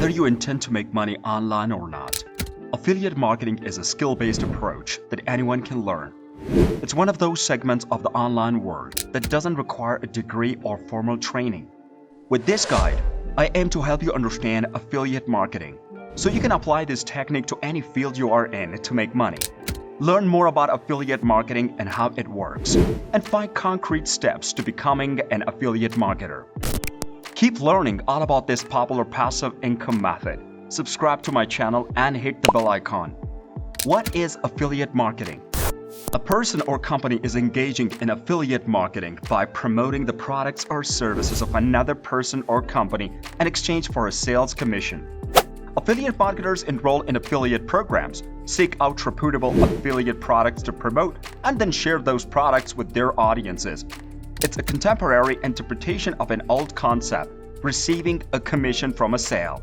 Whether you intend to make money online or not, affiliate marketing is a skill-based approach that anyone can learn. It's one of those segments of the online world that doesn't require a degree or formal training. With this guide, I aim to help you understand affiliate marketing so you can apply this technique to any field you are in to make money. Learn more about affiliate marketing and how it works, and find concrete steps to becoming an affiliate marketer. Keep learning all about this popular passive income method. Subscribe to my channel and hit the bell icon. What is affiliate marketing? A person or company is engaging in affiliate marketing by promoting the products or services of another person or company in exchange for a sales commission. Affiliate marketers enroll in affiliate programs, seek out reputable affiliate products to promote, and then share those products with their audiences. It's a contemporary interpretation of an old concept, receiving a commission from a sale.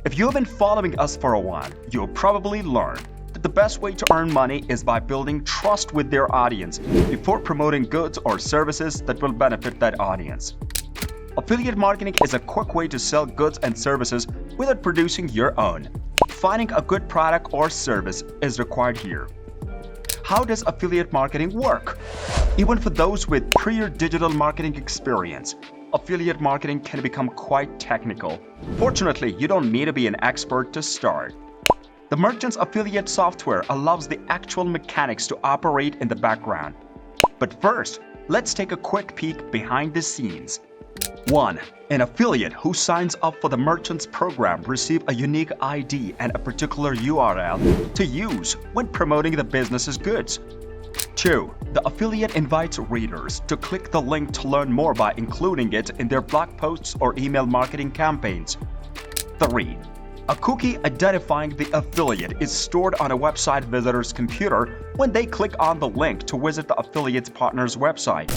If you have been following us for a while, you'll probably learn that the best way to earn money is by building trust with their audience before promoting goods or services that will benefit that audience. Affiliate marketing is a quick way to sell goods and services without producing your own. Finding a good product or service is required here. How does affiliate marketing work? Even for those with prior digital marketing experience, affiliate marketing can become quite technical. Fortunately, you don't need to be an expert to start. The merchant's affiliate software allows the actual mechanics to operate in the background. But first, let's take a quick peek behind the scenes. 1. An affiliate who signs up for the merchant's program receives a unique ID and a particular URL to use when promoting the business's goods. 2. The affiliate invites readers to click the link to learn more by including it in their blog posts or email marketing campaigns. 3. A cookie identifying the affiliate is stored on a website visitor's computer when they click on the link to visit the affiliate's partner's website.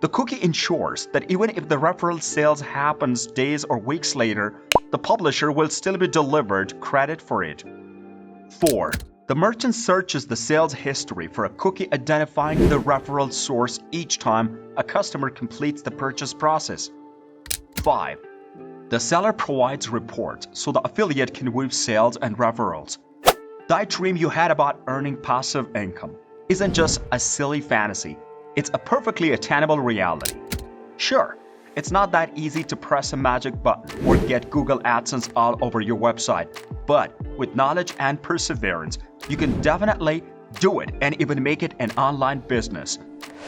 The cookie ensures that even if the referral sales happens days or weeks later, the publisher will still be delivered credit for it. 4. The merchant searches the sales history for a cookie identifying the referral source each time a customer completes the purchase process. 5. The seller provides reports so the affiliate can view sales and referrals. That dream you had about earning passive income isn't just a silly fantasy. It's a perfectly attainable reality. Sure, it's not that easy to press a magic button or get Google AdSense all over your website, but with knowledge and perseverance, you can definitely do it and even make it an online business.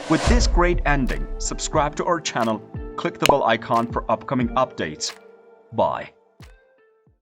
With this great ending, subscribe to our channel, click the bell icon for upcoming updates. Bye.